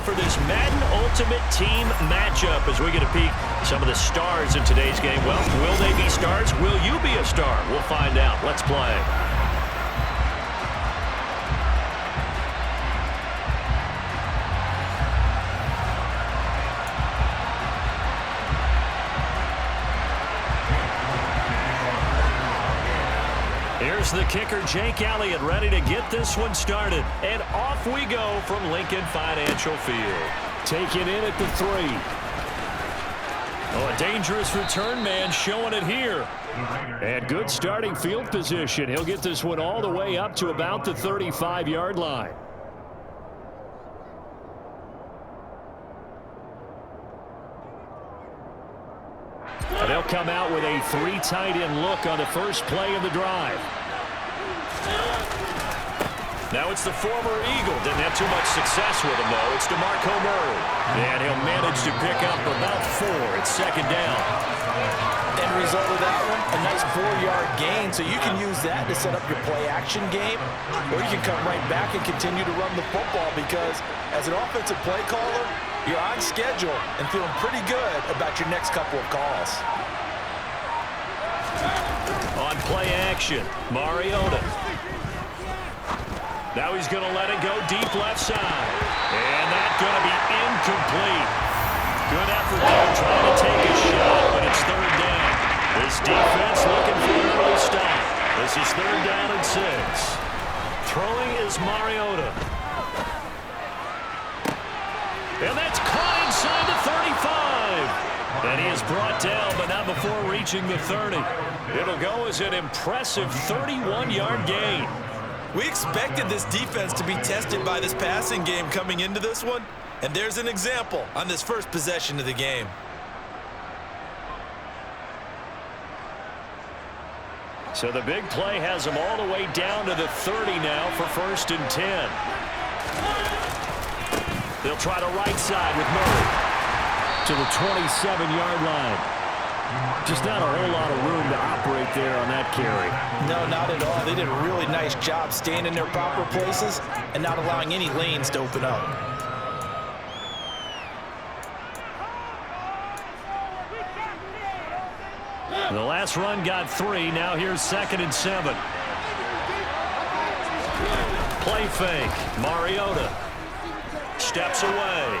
for this Madden Ultimate Team matchup as we get a peek at some of the stars in today's game. Well, will they be stars? Will you be a star? We'll find out. Let's play. Here's the kicker, Jake Elliott, ready to get this one started. And off we go from Lincoln Financial Field. Taken in at the 3. Oh, a dangerous return man showing it here. And good starting field position. He'll get this one all the way up to about the 35-yard line. And they'll come out with a 3 tight end look on the first play of the drive. Now it's the former Eagle. Didn't have too much success with him, though. It's DeMarco Murray. And he'll manage to pick up about 4. It's second down. End result of that one, a nice 4-yard gain. So you can use that to set up your play-action game, or you can come right back and continue to run the football because as an offensive play caller, you're on schedule and feeling pretty good about your next couple of calls. On play action, Mariota. Now he's going to let it go deep left side. And that's going to be incomplete. Good effort there trying to take a shot, but it's third down. This defense looking for an early stop. This is third down and 6. Throwing is Mariota. And that's caught inside the 35. And he is brought down, but not before reaching the 30. It'll go as an impressive 31-yard gain. We expected this defense to be tested by this passing game coming into this one, and there's an example on this first possession of the game. So the big play has them all the way down to the 30 now for first and 10. They'll try to right side with Murray to the 27-yard line. Just not a whole lot of room to operate there on that carry. No, not at all. They did a really nice job staying in their proper places and not allowing any lanes to open up. The last run got 3. Now here's second and 7. Play fake. Mariota steps away.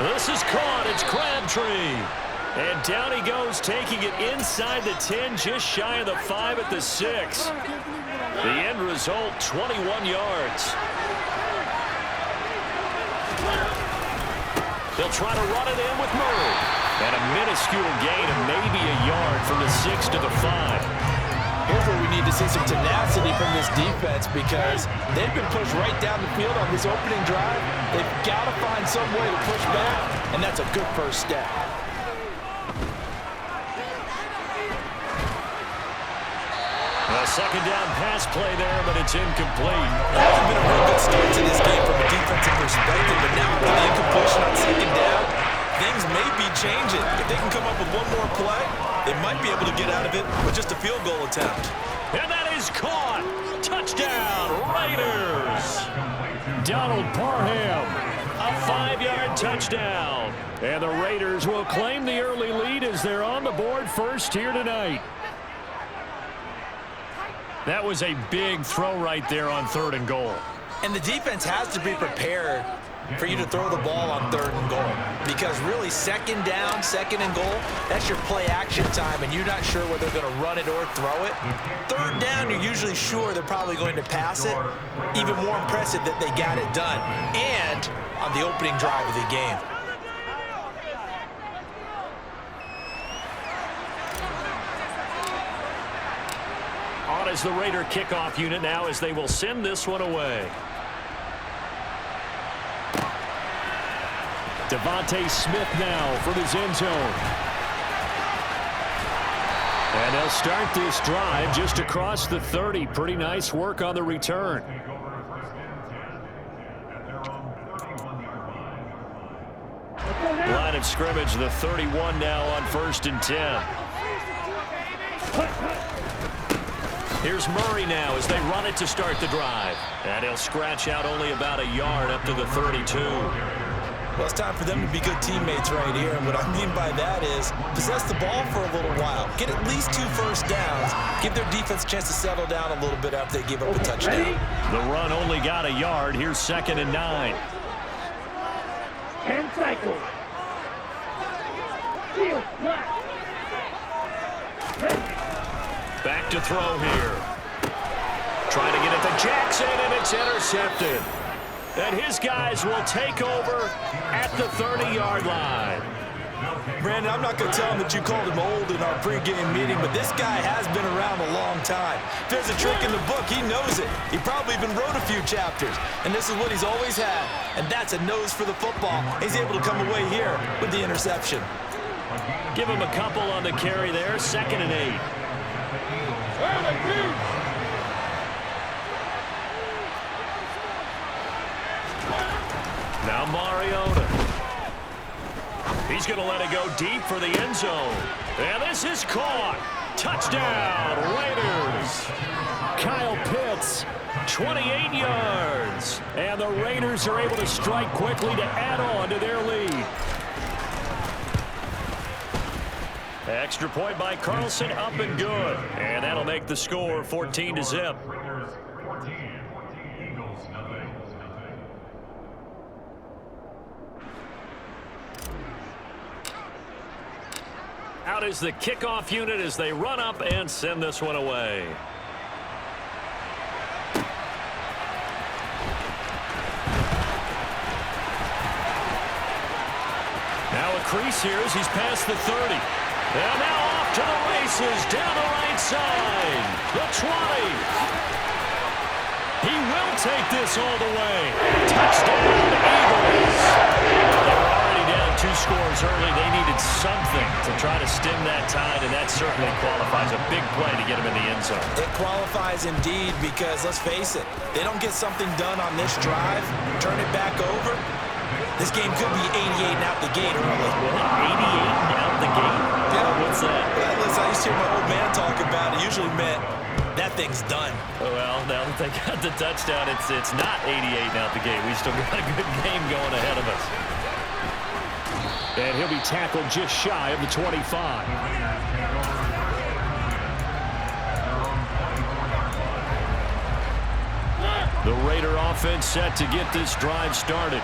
This is caught. It's Crabtree. And down he goes, taking it inside the 10, just shy of the 5 at the 6. The end result, 21 yards. They'll try to run it in with Murray. And a minuscule gain of maybe a yard from the 6 to the 5. Here's where we need to see some tenacity from this defense because they've been pushed right down the field on this opening drive. They've got to find some way to push back, and that's a good first step. A second down pass play there, but it's incomplete. It hasn't been a real good start to this game from a defensive perspective, but now with the incompletion on second down, things may be changing. If they can come up with one more play, they might be able to get out of it with just a field goal attempt. And that is caught. Touchdown, Raiders. Donald Parham, a 5-yard touchdown. And the Raiders will claim the early lead as they're on the board first here tonight. That was a big throw right there on 3rd and goal. And the defense has to be prepared for you to throw the ball on 3rd and goal. Because really, second down, 2nd and goal, that's your play action time, and you're not sure whether they're going to run it or throw it. 3rd down, you're usually sure they're probably going to pass it. Even more impressive that they got it done. And on the opening drive of the game. On as the Raider kickoff unit now as they will send this one away. Devontae Smith now from his end zone. And they'll start this drive just across the 30. Pretty nice work on the return. Line of scrimmage, the 31 now on 1st and 10. Here's Murray now as they run it to start the drive. And he'll scratch out only about a yard up to the 32. Well, it's time for them to be good teammates right here. And what I mean by that is possess the ball for a little while. Get at least 2 first downs. Give their defense a chance to settle down a little bit after they give up a touchdown. The run only got a yard. Here's 2nd and 9. 10 cycles. Back to throw here. Trying to get it to Jackson, and it's intercepted. And his guys will take over at the 30-yard line. Brandon, I'm not going to tell him that you called him old in our pregame meeting, but this guy has been around a long time. If there's a trick in the book, he knows it. He probably even wrote a few chapters, and this is what he's always had, and that's a nose for the football. He's able to come away here with the interception. Give him a couple on the carry there, 2nd and 8. Now Mariota. He's going to let it go deep for the end zone. And this is caught. Touchdown, Raiders. Kyle Pitts, 28 yards. And the Raiders are able to strike quickly to add on to their lead. Extra point by Carlson, up and good. And that'll make the score 14-0. Out is the kickoff unit as they run up and send this one away. Now a crease here as he's past the 30. And now off to the races, down the right side. The 20. He will take this all the way. Touchdown, Eagles. They were already down 2 scores early. They needed something to try to stem that tide, and that certainly qualifies a big play to get him in the end zone. It qualifies indeed because, let's face it, they don't get something done on this drive, turn it back over, this game could be 88 and out the gate early. 88 and out the gate? Yeah. What's that? Well, listen, I used to hear my old man talk about it. Usually meant that thing's done. Well, now that they got the touchdown, it's not 88 and out the gate. We still got a good game going ahead of us. And he'll be tackled just shy of the 25. The Raider offense set to get this drive started.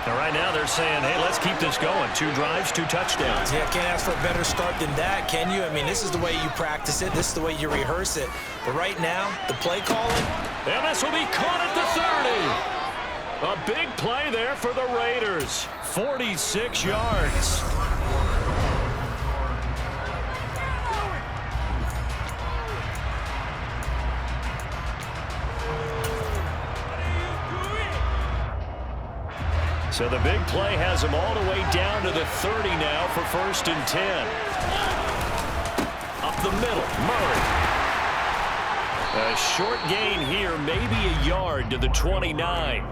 Now, right now they're saying, hey, let's keep this going. 2 drives, 2 touchdowns. Yeah, can't ask for a better start than that, can you? I mean, this is the way you practice it. This is the way you rehearse it. But right now, the play calling. And this will be caught at the 30. A big play there for the Raiders. 46 yards. So the big play has him all the way down to the 30 now for 1st and 10. Up the middle, Murray. A short gain here, maybe a yard to the 29.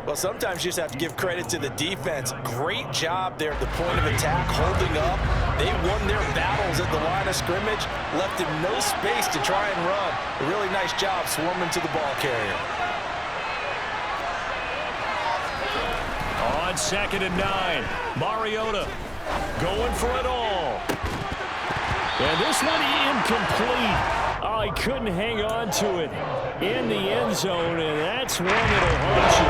Well, sometimes you just have to give credit to the defense. Great job there at the point of attack, holding up. They won their battles at the line of scrimmage, left him no space to try and run. A really nice job swarming to the ball carrier. On 2nd and 9, Mariota going for it all. And this one incomplete. Oh, he couldn't hang on to it in the end zone, and that's one that'll haunt you.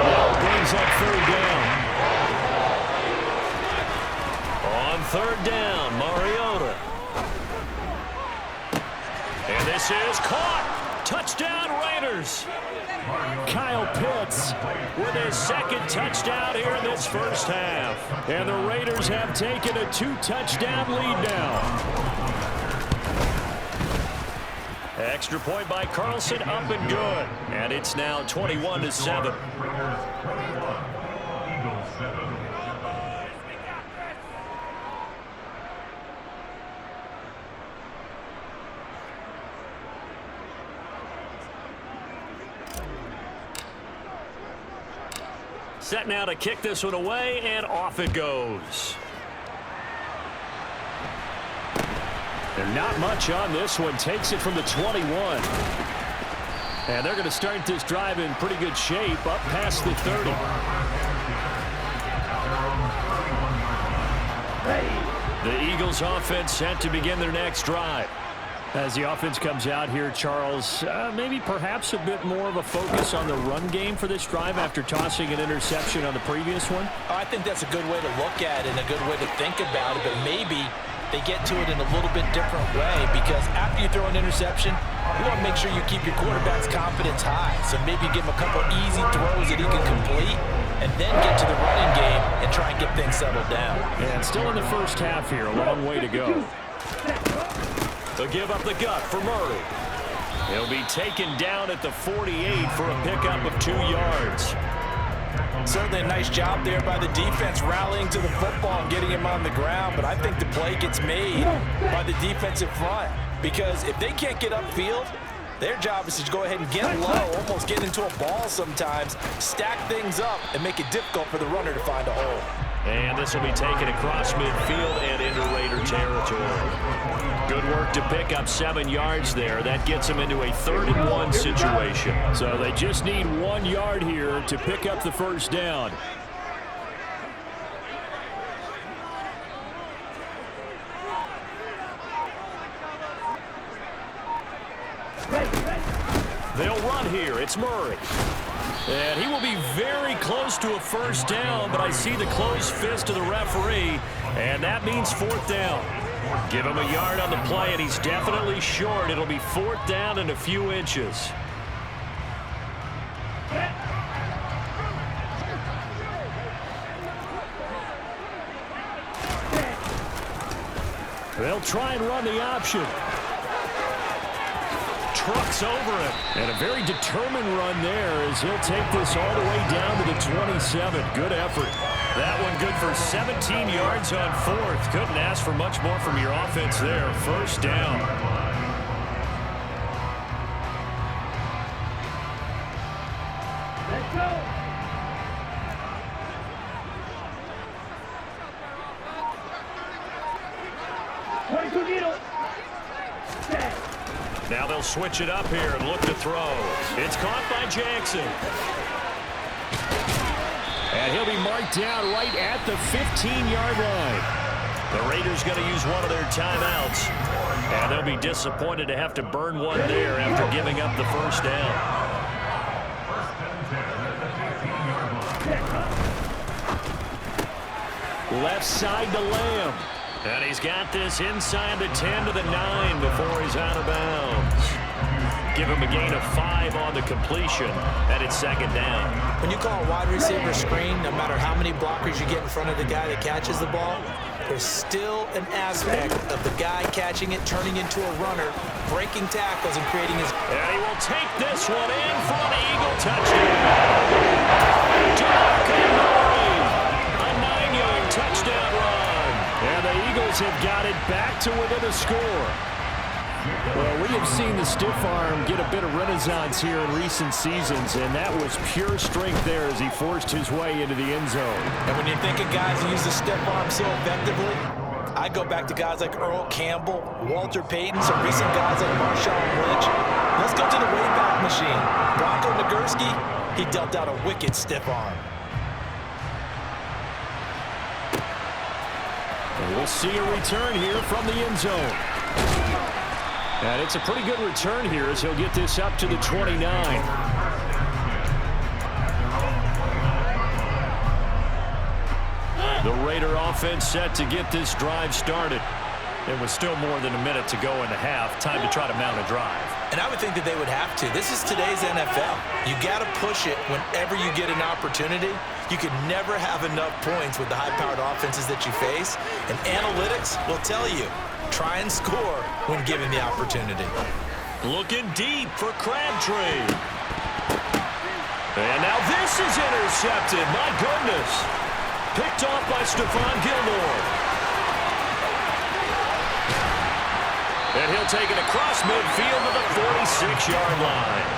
Now brings up 3rd down. On 3rd down, Mariota. And this is caught. Touchdown, Raiders. Kyle Pitts with his 2nd touchdown here in this first half. And the Raiders have taken a 2-touchdown lead now. Extra point by Carlson, up and good. And it's now 21-7. Set now to kick this one away, and off it goes. And not much on this one. Takes it from the 21. And they're going to start this drive in pretty good shape, up past the 30. The Eagles offense set to begin their next drive. As the offense comes out here, Charles, maybe perhaps a bit more of a focus on the run game for this drive after tossing an interception on the previous one? I think that's a good way to look at it and a good way to think about it, but maybe they get to it in a little bit different way, because after you throw an interception, you want to make sure you keep your quarterback's confidence high. So maybe give him a couple easy throws that he can complete and then get to the running game and try and get things settled down. And still in the first half here, a long way to go. They'll give up the gut for Murray. He'll be taken down at the 48 for a pickup of 2 yards. Certainly a nice job there by the defense rallying to the football and getting him on the ground, but I think the play gets made by the defensive front, because if they can't get upfield, their job is to go ahead and get low, almost get into a ball sometimes, stack things up, and make it difficult for the runner to find a hole. And this will be taken across midfield and into Raider territory. Good work to pick up 7 yards there. That gets them into a 3rd-and-1 situation. So they just need 1 yard here to pick up the first down. They'll run here. It's Murray. And he will be very close to a first down, but I see the closed fist of the referee, and that means 4th down. Give him a yard on the play, and he's definitely short. It'll be 4th down and a few inches. They'll try and run the option. Trucks over him. And a very determined run there as he'll take this all the way down to the 27. Good effort. That one good for 17 yards on 4th. Couldn't ask for much more from your offense there. First down. Let's go. Now they'll switch it up here and look to throw. It's caught by Jackson. And he'll be marked down right at the 15-yard line. The Raiders going to use one of their timeouts. And they'll be disappointed to have to burn one there after giving up the first down. Left side to Lamb. And he's got this inside the 10 to the 9 before he's out of bounds. Give him a gain of 5 on the completion, and it's 2nd down. When you call a wide receiver screen, no matter how many blockers you get in front of the guy that catches the ball, there's still an aspect of the guy catching it, turning into a runner, breaking tackles, and creating his... And he will take this one in for an Eagle touchdown. A 9-yard touchdown run. And the Eagles have got it back to within a score. Well, we have seen the stiff arm get a bit of renaissance here in recent seasons, and that was pure strength there as he forced his way into the end zone. And when you think of guys who use the stiff arm so effectively, I go back to guys like Earl Campbell, Walter Payton, some recent guys like Marshawn Lynch. Let's go to the Wayback Machine. Bronco Nagurski, he dealt out a wicked stiff arm. And we'll see a return here from the end zone. And it's a pretty good return here as he'll get this up to the 29. The Raider offense set to get this drive started. It was still more than a minute to go in the half. Time to try to mount a drive. And I would think that they would have to. This is today's NFL. You got to push it whenever you get an opportunity. You can never have enough points with the high-powered offenses that you face. And analytics will tell you, try and score when given the opportunity. Looking deep for Crabtree. And now this is intercepted. My goodness. Picked off by Stephon Gilmore. And he'll take it across midfield to the 46-yard line.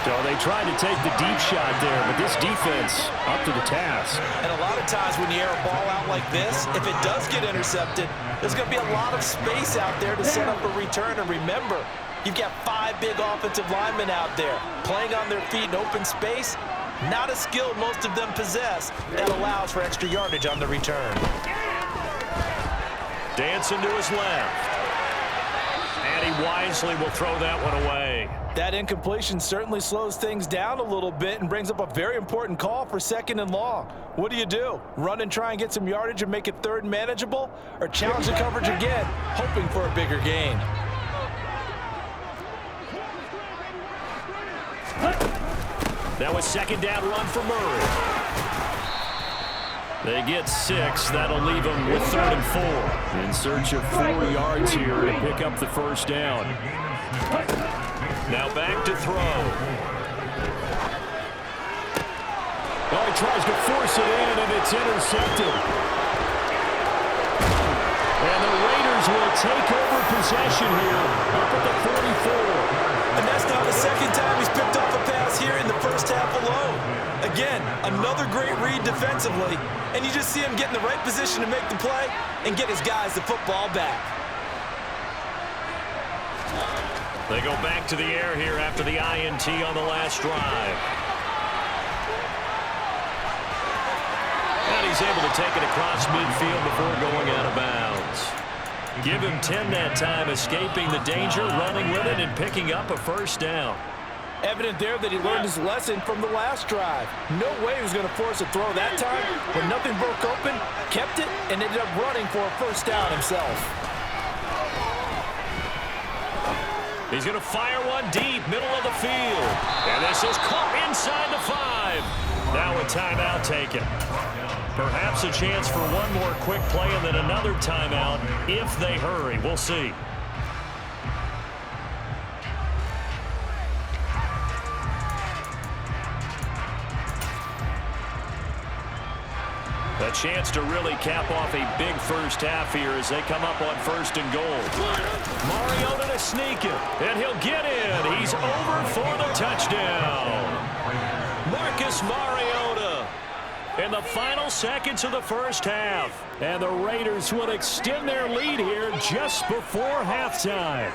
So they tried to take the deep shot there, but this defense up to the task. And a lot of times when you air a ball out like this, if it does get intercepted, there's going to be a lot of space out there to set up a return. And remember, you've got 5 big offensive linemen out there playing on their feet in open space. Not a skill most of them possess that allows for extra yardage on the return. Dancing to his left. And he wisely will throw that one away. That incompletion certainly slows things down a little bit and brings up a very important call for 2nd and long. What do? Run and try and get some yardage and make it 3rd and manageable? Or challenge the coverage again, hoping for a bigger gain? Now a 2nd down run for Murray. They get 6. That'll leave them with 3rd and 4. In search of 4 yards here to pick up the 1st down. Now back to throw. Oh, he tries to force it in, and it's intercepted. And the Raiders will take over possession here up at the 44. And that's not the 2nd time he's picked off a pass here in the first half alone. Again, another great read defensively, and you just see him get in the right position to make the play and get his guys the football back. They go back to the air here after the INT on the last drive. And he's able to take it across midfield before going out of bounds. Give him 10 that time, escaping the danger, running with it, and picking up a 1st down. Evident there that he learned his lesson from the last drive. No way he was going to force a throw that time. When nothing broke open, kept it, and ended up running for a 1st down himself. He's going to fire one deep, middle of the field. And this is caught inside the 5. Now a timeout taken. Perhaps a chance for one more quick play and then another timeout if they hurry. We'll see. A chance to really cap off a big first half here as they come up on 1st and goal. Mariota to sneak it, and he'll get in. He's over for the touchdown. Marcus Mariota in the final seconds of the first half. And the Raiders will extend their lead here just before halftime.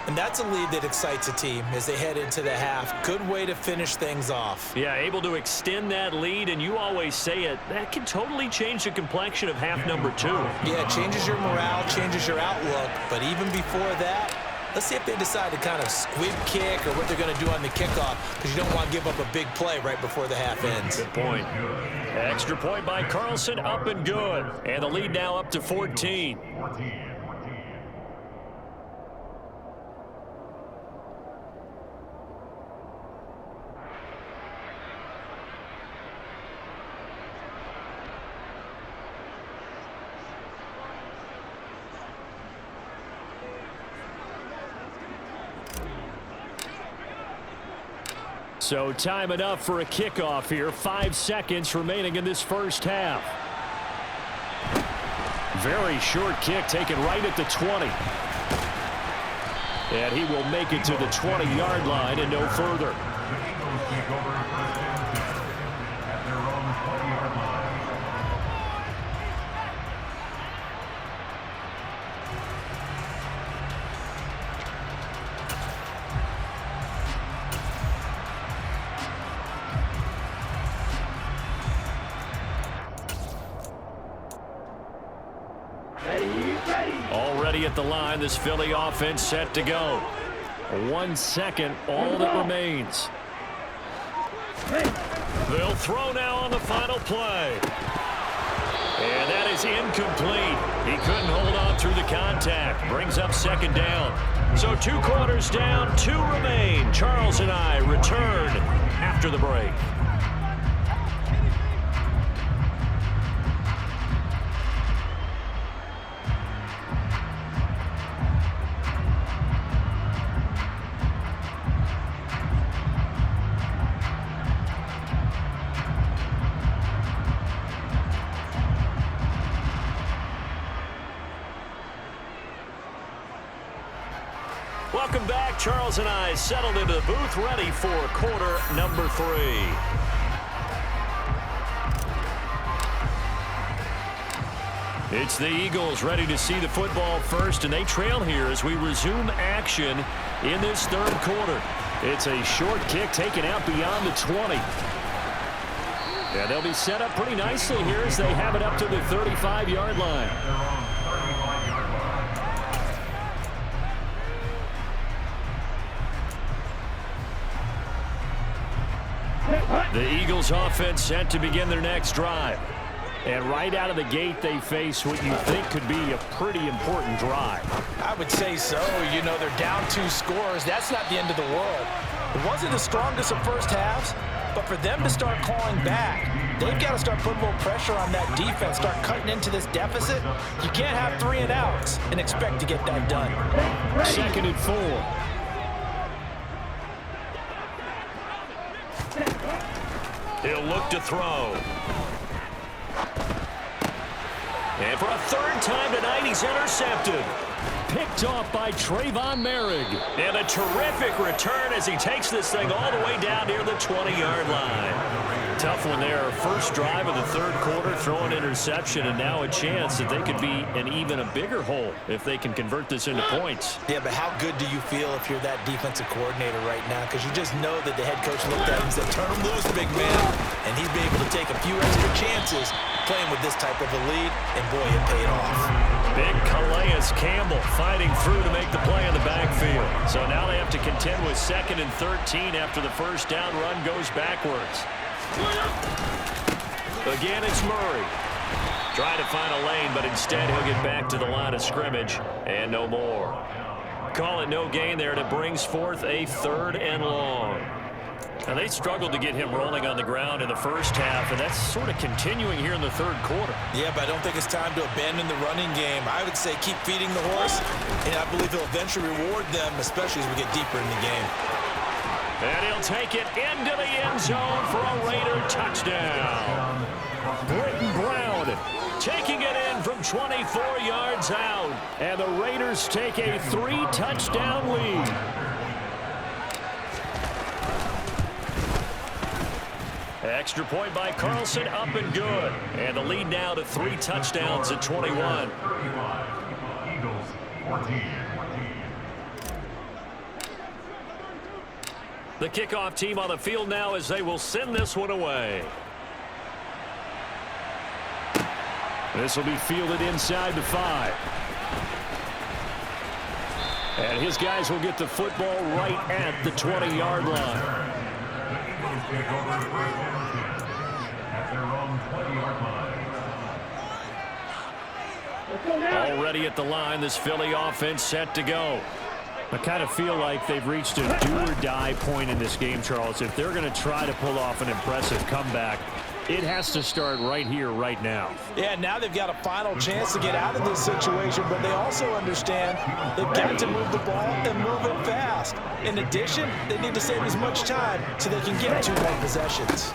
And that's a lead that excites a team as they head into the half. Good way to finish things off. Yeah, able to extend that lead, and you always say it, that can totally change the complexion of half number 2. Yeah, it changes your morale, changes your outlook. But even before that, let's see if they decide to kind of squib kick or what they're going to do on the kickoff, because you don't want to give up a big play right before the half ends. Good point. Extra point by Carlson, up and good. And the lead now up to 14. So time enough for a kickoff here. 5 seconds remaining in this first half. Very short kick taken right at the 20. And he will make it to the 20-yard line and no further. Already at the line, this Philly offense set to go. 1 second, all that remains. They'll throw now on the final play. And that is incomplete. He couldn't hold on through the contact. Brings up 2nd down. So 2 quarters down, 2 remain. Charles and I return after the break. Welcome back. Charles and I settled into the booth, ready for quarter number 3. It's the Eagles ready to see the football first, and they trail here as we resume action in this third quarter. It's a short kick taken out beyond the 20. Yeah, they'll be set up pretty nicely here as they have it up to the 35-yard line. The Eagles offense set to begin their next drive. And right out of the gate, they face what you think could be a pretty important drive. I would say so. You know, they're down 2 scores. That's not the end of the world. It wasn't the strongest of first halves, but for them to start clawing back, they've got to start putting a little pressure on that defense, start cutting into this deficit. You can't have 3 and outs and expect to get that done. 2nd and 4. He'll look to throw. And for a 3rd time tonight, he's intercepted. Picked off by Trayvon Merrick. And a terrific return as he takes this thing all the way down near the 20-yard line. Tough one there. First drive of the third quarter, throwing interception, and now a chance that they could be in even a bigger hole if they can convert this into points. Yeah, but how good do you feel if you're that defensive coordinator right now? Because you just know that the head coach looked at him and said, turn him loose, big man. And he'd be able to take a few extra chances playing with this type of a lead, and boy, it paid off. Big Calais Campbell fighting through to make the play in the backfield. So now they have to contend with 2nd and 13 after the first down run goes backwards. Again, it's Murray. Trying to find a lane, but instead he'll get back to the line of scrimmage and no more. Call it no gain there, and it brings forth a 3rd and long. Now, they struggled to get him rolling on the ground in the first half, and that's sort of continuing here in the third quarter. Yeah, but I don't think it's time to abandon the running game. I would say keep feeding the horse, and I believe he'll eventually reward them, especially as we get deeper in the game. And he'll take it into the end zone for a Raider touchdown. Britton Brown taking it in from 24 yards out, and the Raiders take a 3-touchdown lead. Extra point by Carlson, up and good. And the lead now to 3 touchdowns at 21. Eagles 14. The kickoff team on the field now as they will send this one away. This will be fielded inside the 5. And his guys will get the football right at the 20-yard line. Take over the first at their own 20-yard line. Already at the line, this Philly offense set to go. I kind of feel like they've reached a do-or-die point in this game, Charles. If they're going to try to pull off an impressive comeback, it has to start right here, right now. Yeah, now they've got a final chance to get out of this situation, but they also understand they've got to move the ball and move it fast. In addition, they need to save as much time so they can get 2 more possessions.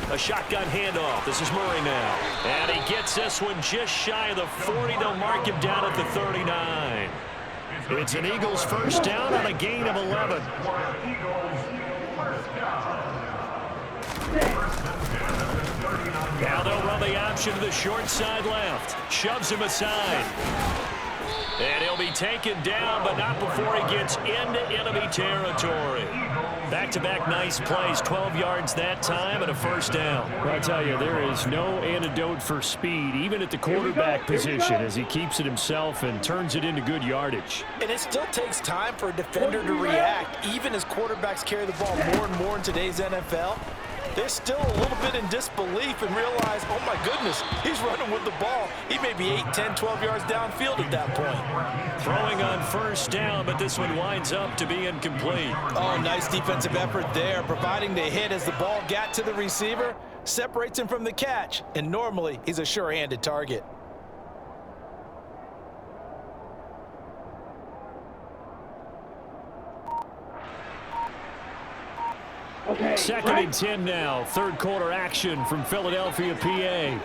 A shotgun handoff. This is Murray now. And he gets this one just shy of the 40. They'll mark him down at the 39. It's an Eagles first down on a gain of 11. Now they'll run the option to the short side left. Shoves him aside. And he'll be taken down, but not before he gets into enemy territory. Back-to-back nice plays, 12 yards that time and a first down. Well, I tell you, there is no antidote for speed, even at the quarterback position, as he keeps it himself and turns it into good yardage. And it still takes time for a defender to react, even as quarterbacks carry the ball more and more in today's NFL. They're still a little bit in disbelief and realize, oh my goodness, he's running with the ball. He may be 8, 10, 12 yards downfield at that point. Throwing on first down, but this one winds up to be incomplete. Oh, nice defensive effort there, providing the hit as the ball got to the receiver, separates him from the catch, and normally he's a sure-handed target. Okay, 2nd and 10 now. Third quarter action from Philadelphia, PA.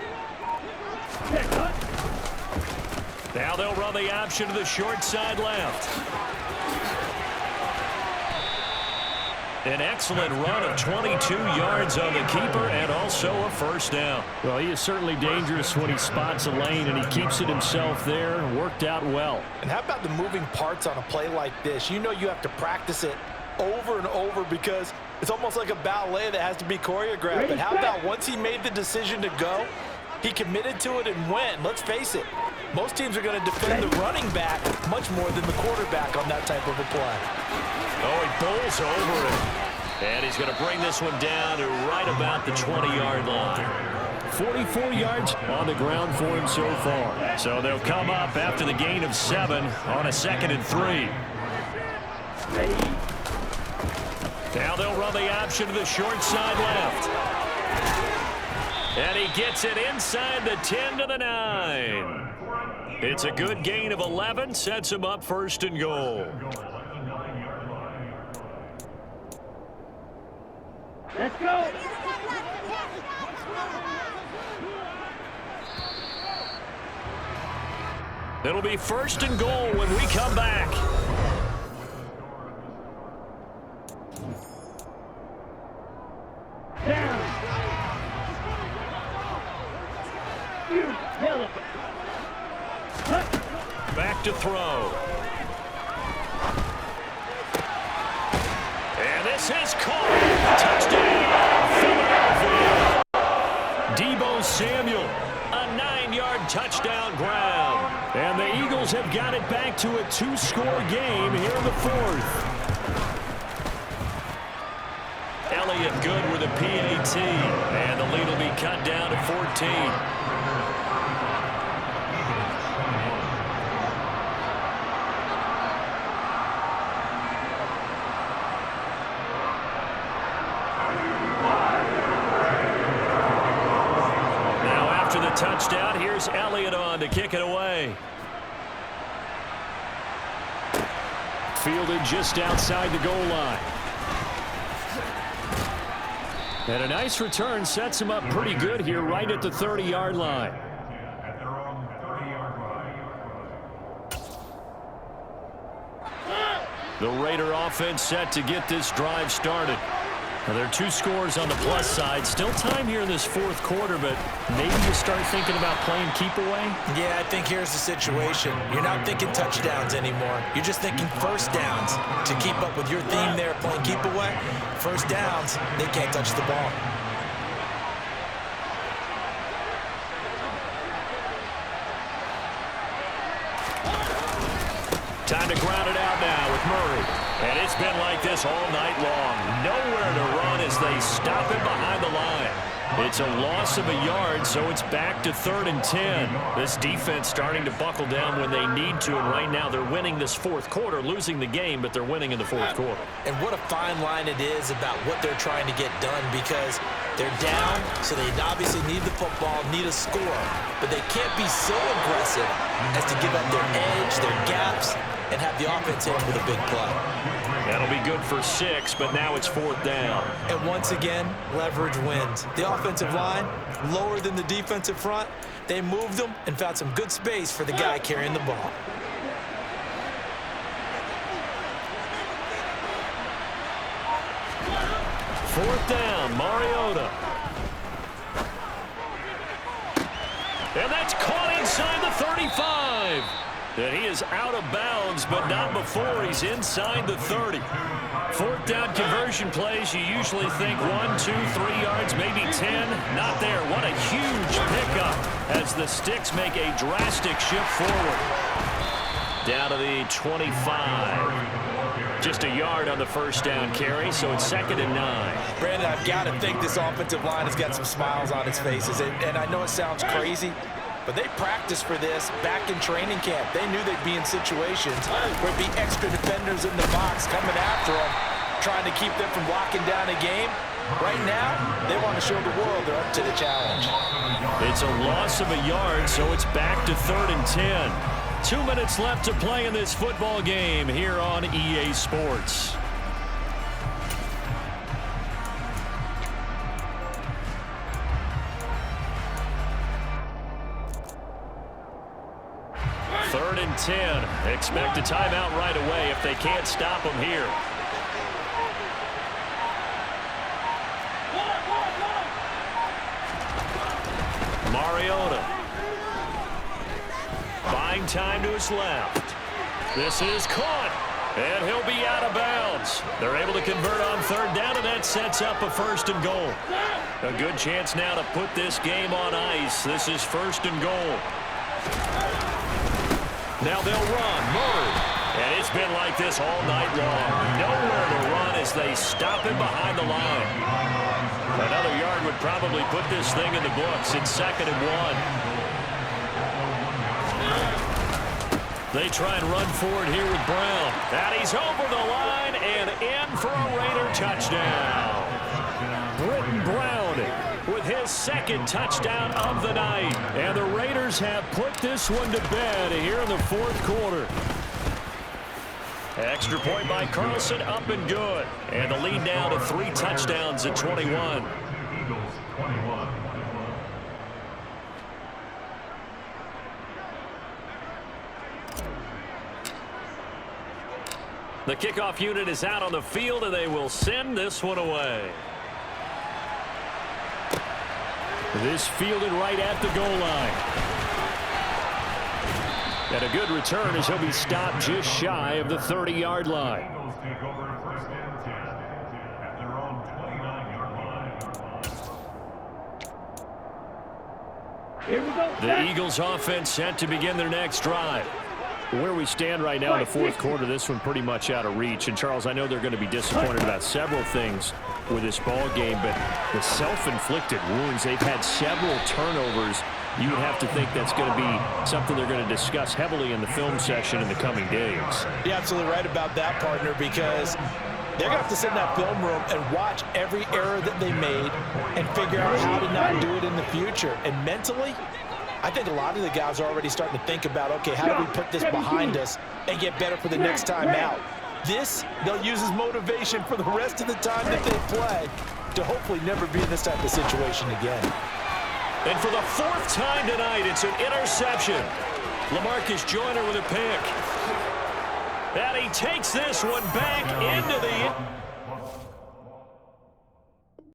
Now they'll run the option to the short side left. An excellent run of 22 yards on the keeper and also a first down. Well, he is certainly dangerous when he spots a lane, and he keeps it himself there. Worked out well. And how about the moving parts on a play like this? You know you have to practice it over and over because it's almost like a ballet that has to be choreographed. But how about once he made the decision to go, he committed to it and went. Let's face it, most teams are going to defend the running back much more than the quarterback on that type of a play. Oh, he bowls over it. And he's going to bring this one down to right about the 20-yard line. 44 yards on the ground for him so far. So they'll come up after the gain of 7 on a 2nd and 3. Now they'll run the option to the short side left. And he gets it inside the 10 to the 9. It's a good gain of 11, sets him up 1st and goal. Let's go. It'll be 1st and goal when we come back. Down. You kill it. Back to throw. And this is caught. Touchdown, Philadelphia. Deebo Samuel, a 9-yard touchdown grab. And the Eagles have got it back to a 2-score game here in the 4th. Elliott good with a PAT. And the lead will be cut down to 14. Touchdown. Here's Elliott on to kick it away. Fielded just outside the goal line. And a nice return sets him up pretty good here right at the 30-yard line. At their own 30-yard line. The Raider offense set to get this drive started. Now, there are 2 scores on the plus side. Still time here in this 4th quarter, but maybe you start thinking about playing keep away? Yeah, I think here's the situation. You're not thinking touchdowns anymore. You're just thinking first downs. To keep up with your theme there, playing keep away, first downs, they can't touch the ball. Time to ground it out now with Murray. And it's been like this all night long. Nowhere to run as they stop him behind the line. It's a loss of a yard, so it's back to 3rd and 10. This defense starting to buckle down when they need to, and right now they're winning this 4th quarter, losing the game, but they're winning in the 4th quarter. And what a fine line it is about what they're trying to get done, because they're down, so they obviously need the football, need a score, but they can't be so aggressive as to give up their edge, their gaps, and have the offense hit them with a big play. That'll be good for 6, but now it's 4th down. And once again, leverage wins. The offensive line, lower than the defensive front, they moved them and found some good space for the guy carrying the ball. Fourth down, Mariota. And that's caught inside the 35. And he is out of bounds, but not before he's inside the 30. 4th down conversion plays, you usually think 1, 2, 3 yards, maybe 10. Not there. What a huge pickup as the Sticks make a drastic shift forward. Down to the 25. Just a yard on the 1st down carry, so it's 2nd and 9. Brandon, I've got to think this offensive line has got some smiles on its faces. And I know it sounds crazy, but they practiced for this back in training camp. They knew they'd be in situations where it'd be extra defenders in the box coming after them, trying to keep them from locking down a game. Right now, they want to show the world they're up to the challenge. It's a loss of a yard, so it's back to 3rd and 10. 2 minutes left to play in this football game here on EA Sports. Third and 10. Expect a timeout right away if they can't stop them here. Mariota. Buying time to his left. This is caught. And he'll be out of bounds. They're able to convert on third down, and that sets up a 1st and goal. A good chance now to put this game on ice. This is 1st and goal. Now they'll run. Murray. And it's been like this all night long. Nowhere to run as they stop him behind the line. Another yard would probably put this thing in the books. It's 2nd and 1. They try and run forward here with Brown. And he's over the line and in for a Raider touchdown. Britton Brown with his 2nd touchdown of the night. And the Raiders have put this one to bed here in the 4th quarter. Extra point by Carlson, up and good. And the lead now to 3 touchdowns at 21. Eagles 21. The kickoff unit is out on the field, and they will send this one away. This fielded right at the goal line. And a good return as he'll be stopped just shy of the 30-yard line. Eagles take over 1st and 10 at their own 29-yard line. Here we go. The Eagles offense set to begin their next drive. Where we stand right now in the 4th quarter, this one pretty much out of reach. And, Charles, I know they're going to be disappointed about several things with this ball game, but the self-inflicted wounds, they've had several turnovers. You would have to think that's going to be something they're going to discuss heavily in the film session in the coming days. You're absolutely right about that, partner, because they're going to have to sit in that film room and watch every error that they made and figure out how to not do it in the future. And mentally, I think a lot of the guys are already starting to think about, okay, how do we put this behind us and get better for the next time out? This, they'll use as motivation for the rest of the time that they play to hopefully never be in this type of situation again. And for the 4th time tonight, it's an interception. LaMarcus Joyner with a pick. And he takes this one back into the